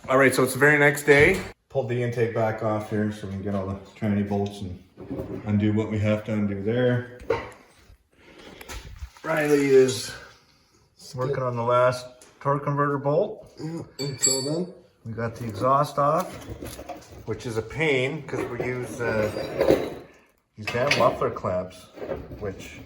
All right, so it's the very next day. Pulled the intake back off here so we can get all the tranny bolts and undo what we have to undo there. Riley is working on the last torque converter bolt. Yeah, it's all done. We got the exhaust off, which is a pain because we use these damn muffler clamps, which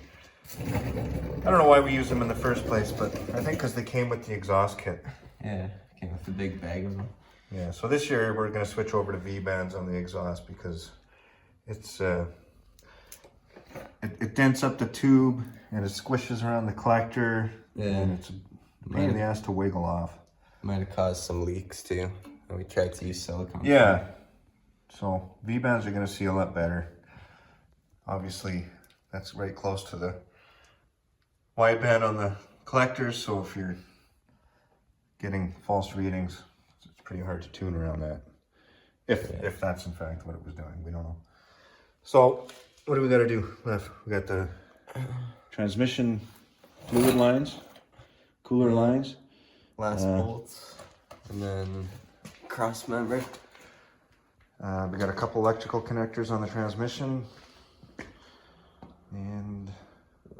I don't know why we use them in the first place, but I think because they came with the exhaust kit. Yeah, came with a big bag of them. Yeah, so this year we're going to switch over to V-bands on the exhaust because it's it dents up the tube and it squishes around the collector, and it's a pain in the ass to wiggle off. Might have caused some leaks too. And we tried to use silicone. Yeah, so V-bands are going to seal up better. Obviously, that's right close to the wideband on the collectors, so if you're getting false readings, it's pretty hard to tune around that. If that's in fact what it was doing, we don't know. So what do we got to do left? We got the transmission fluid lines, cooler lines, Last bolts, and then cross member. we got a couple electrical connectors on the transmission, and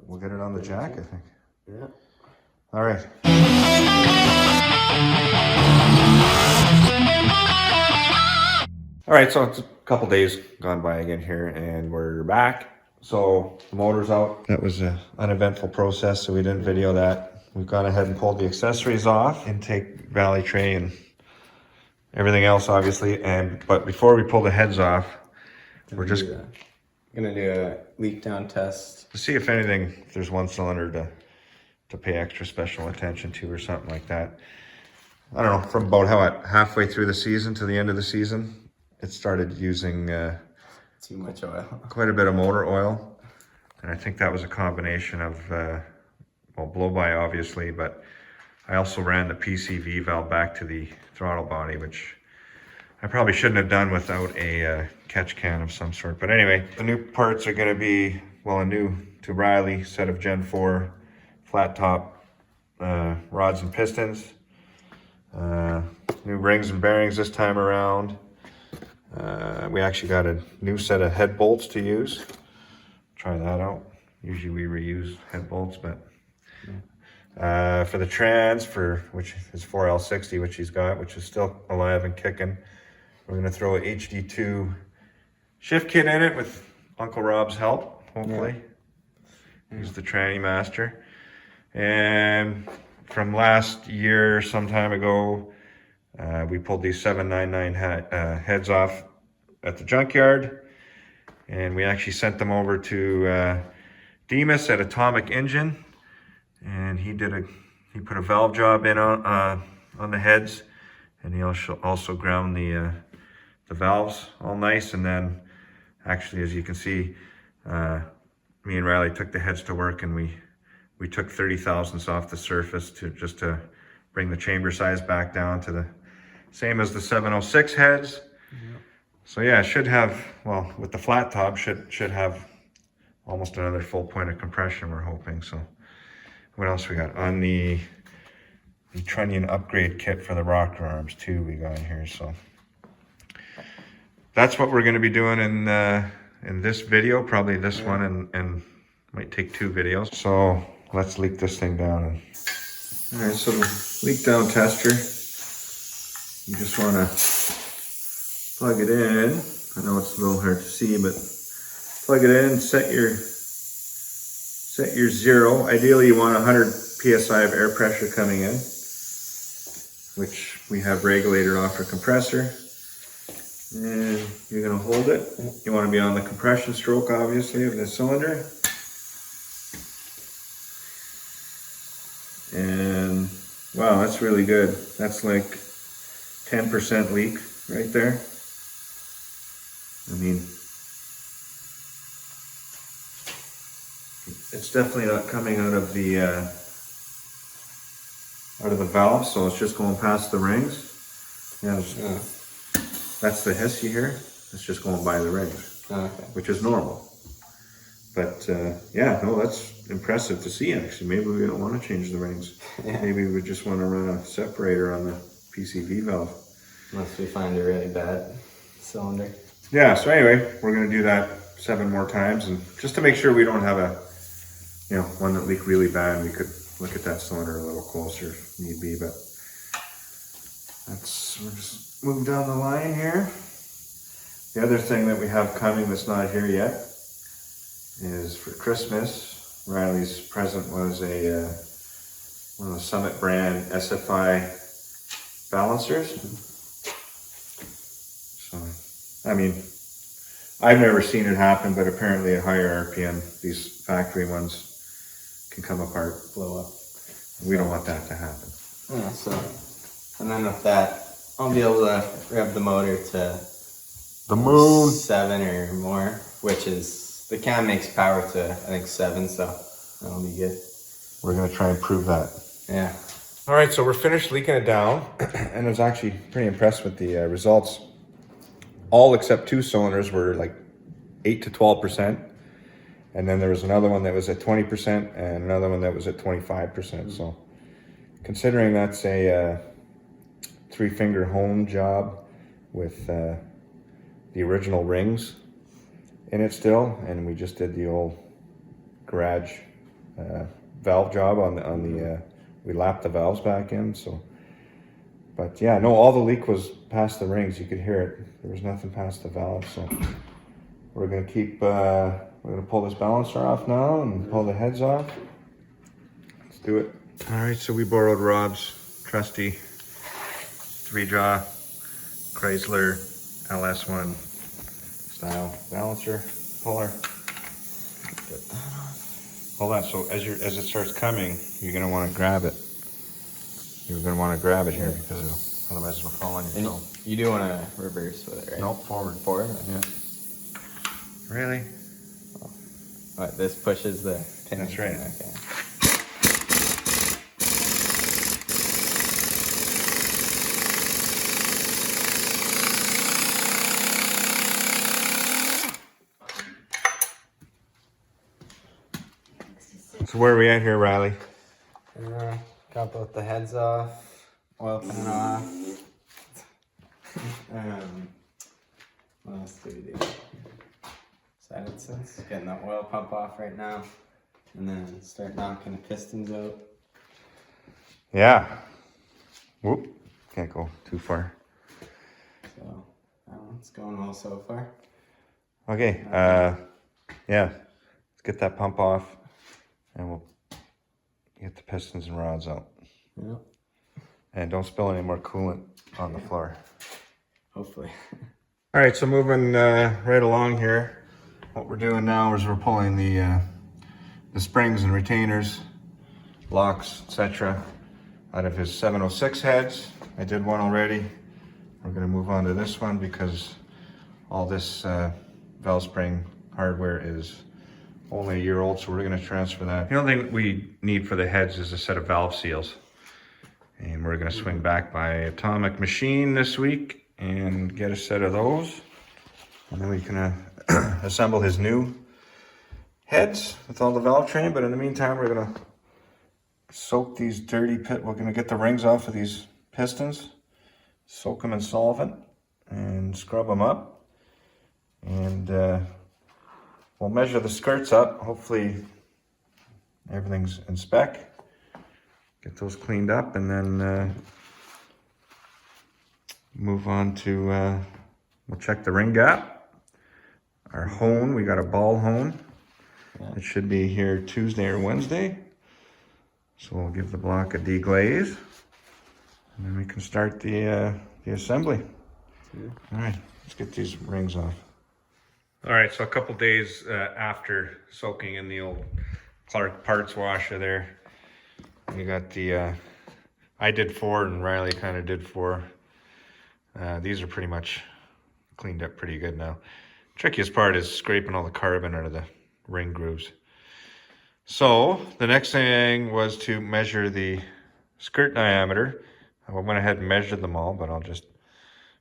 we'll get it on the jack, I think. Yeah. All right. All right, so it's a couple days gone by again here, and we're back. So the motor's out. That was an uneventful process, so we didn't video that. We've gone ahead and pulled the accessories off, intake valley tray and everything else, obviously. But before we pull the heads off, we're just gonna do a leak down test to see if anything, if there's one cylinder to pay extra special attention to or something like that. I don't know, from about halfway through the season to the end of the season, it started using too much oil. quite a bit of motor oil. And I think that was a combination of, well, blow-by obviously, but I also ran the PCV valve back to the throttle body, which I probably shouldn't have done without a catch can of some sort. But anyway, the new parts are gonna be, well, a new to Riley set of Gen 4 flat top rods and pistons. New rings and bearings this time around. We actually got a new set of head bolts to use. Try that out. Usually we reuse head bolts, but for the trans, which is 4L60, which he's got, which is still alive and kicking, we're gonna throw a HD2 shift kit in it with Uncle Rob's help, hopefully. He's the tranny master. And from last year, some time ago, we pulled these 799 heads off at the junkyard, and we actually sent them over to Demas at Atomic Engine, and he put a valve job in on the heads, and he also ground the valves all nice. And then actually, as you can see, me and Riley took the heads to work, and we took 30 thousandths off the surface just to bring the chamber size back down to the same as the 706 heads. Yep. So yeah, it should have, well, with the flat top, should have almost another full point of compression, we're hoping. So what else we got? On the trunnion upgrade kit for the rocker arms too, we got in here. So that's what we're gonna be doing in this video, probably this one, and might take 2 videos. So let's leak this thing down. All right, so the leak down tester, you just want to plug it in. I know it's a little hard to see, but plug it in, set your zero. Ideally, you want 100 psi of air pressure coming in, which we have regulated off our compressor. And you're going to hold it. You want to be on the compression stroke, obviously, of the cylinder. And wow, that's really good. That's like 10% leak right there. I mean, it's definitely not coming out of the valve, so it's just going past the rings. Yeah, that's the hiss you hear. It's just going by the rings, which is normal. But yeah, no, that's impressive to see actually. Maybe we don't want to change the rings. Maybe we just want to run a separator on the PCV valve. Unless we find a really bad cylinder. Yeah, so anyway, we're gonna do that 7 more times, and just to make sure we don't have one that leaked really bad, we could look at that cylinder a little closer if need be, but we'll just move down the line here. The other thing that we have coming that's not here yet is for Christmas. Riley's present was one of the Summit brand SFI balancers. So, I mean, I've never seen it happen, but apparently at higher RPM, these factory ones can come apart, blow up. We don't want that to happen. Yeah, so, and then with that, I'll be able to rev the motor to the moon 7 or more, which is, the cam makes power to, I think, 7, so that'll be good. We're gonna try and prove that. Yeah. All right, so we're finished leaking it down, and I was actually pretty impressed with the results. All except 2 cylinders were like 8 to 12%, and then there was another one that was at 20%, and another one that was at 25%. So, considering that's a 3-finger hone job with the original rings in it still, and we just did the old garage valve job on the we lapped the valves back in. So, but yeah, no, all the leak was past the rings. You could hear it. There was nothing past the valve. So we're gonna keep we're gonna pull this balancer off now and pull the heads off. Let's do it. All right, so we borrowed Rob's trusty 3-jaw Chrysler LS1 style balancer puller. Get that off. Hold on. So as it starts coming, you're gonna want to grab it. You're gonna want to grab it here because otherwise it'll fall on your toe. You do want to reverse with it, right? Nope, forward. Forward? Yeah. Really? Oh, this pushes the pin. That's right. Okay. So where are we at here, Riley? Got both the heads off, oil pan off. What else do we do? Silent sense. Getting the oil pump off right now, and then start knocking the pistons out. Yeah. Whoop. Can't go too far. So that one's going well so far. Okay. Yeah. Let's get that pump off, and we'll get the pistons and rods out. Yep. And don't spill any more coolant on the floor. Hopefully. All right, so moving right along here, what we're doing now is we're pulling the springs and retainers, locks, etc., out of his 706 heads. I did one already. We're going to move on to this one because all this valve spring hardware is only a year old, so we're going to transfer that. The only thing we need for the heads is a set of valve seals. And we're going to swing back by Atomic Machine this week and get a set of those. And then we can assemble his new heads with all the valve train. But in the meantime, we're going to soak these dirty we're going to get the rings off of these pistons, soak them in solvent, and scrub them up. And we'll measure the skirts up. Hopefully everything's in spec. Get those cleaned up, and then move on to, we'll check the ring gap. Our hone, we got a ball hone. Yeah. It should be here Tuesday or Wednesday. So we'll give the block a deglaze, and then we can start the assembly. Yeah. All right, let's get these rings off. All right, so a couple days after soaking in the old Clark parts washer there, we got the, I did 4 and Riley kind of did 4. These are pretty much cleaned up pretty good now. Trickiest part is scraping all the carbon out of the ring grooves. So the next thing was to measure the skirt diameter. I went ahead and measured them all, but I'll just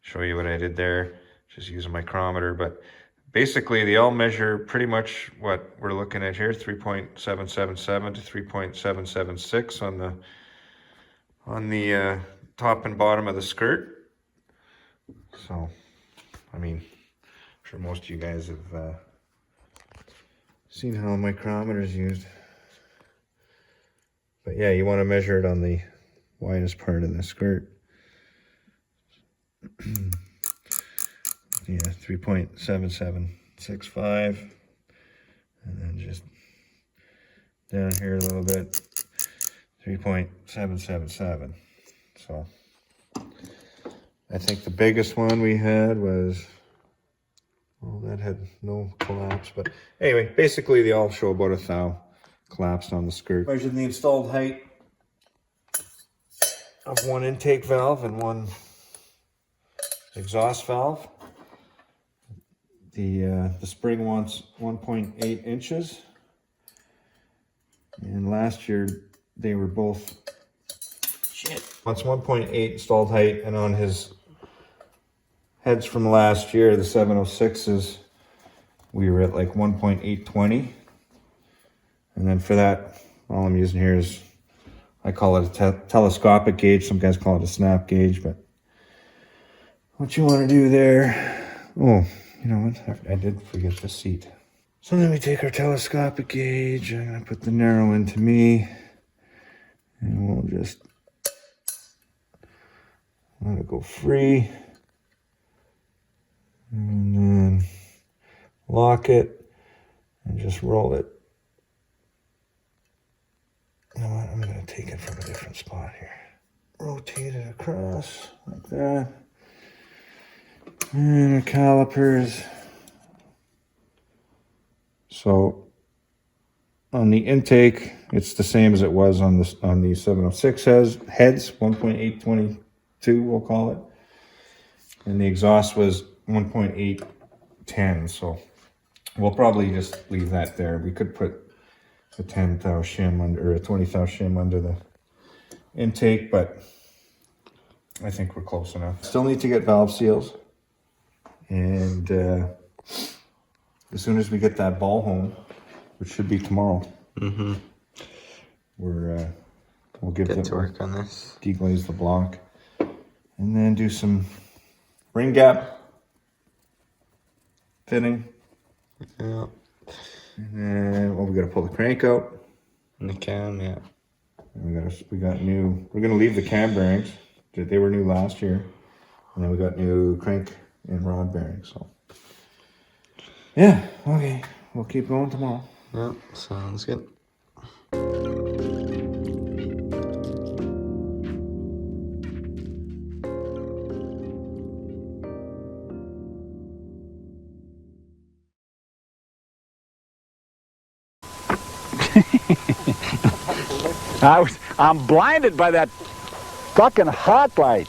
show you what I did there. Just use a micrometer, but basically they all measure pretty much what we're looking at here, 3.777 to 3.776 on the top and bottom of the skirt. So, I mean, I'm sure most of you guys have seen how a micrometer is used. But yeah, you want to measure it on the widest part of the skirt. Yeah, 3.7765. And then just down here a little bit, 3.777. So I think the biggest one we had was, well, that had no collapse, but anyway, basically they all show about 1 thou collapsed on the skirt. Measured the installed height of one intake valve and one exhaust valve. The spring wants 1.8 inches, and last year they were both wants 1.8 installed height, and on his heads from last year, the 706s, we were at like 1.820. And then for that, all I'm using here is, I call it a telescopic gauge. Some guys call it a snap gauge, but what you want to do there, oh, you know what, I did forget the seat. So then we take our telescopic gauge, I'm going to put the narrow into me, and we'll just let it go free, and then lock it, and just roll it. You know what, I'm going to take it from a different spot here. Rotate it across, like that. And our calipers. So on the intake, it's the same as it was on the 706 heads, 1.822 we'll call it. And the exhaust was 1.810, so we'll probably just leave that there. We could put a 10 thou shim under, or a 20 thou shim under the intake, but I think we're close enough. Still need to get valve seals. And as soon as we get that ball home, which should be tomorrow, we'll get to work on this. Deglaze the block, and then do some ring gap fitting. Yeah. And then, well, we got to pull the crank out. And the cam, yeah. And we're gonna leave the cam bearings. They were new last year, and then we got new crank and rod bearings. So yeah, okay, we'll keep going tomorrow. Yep, sounds good. I'm blinded by that fucking hot light.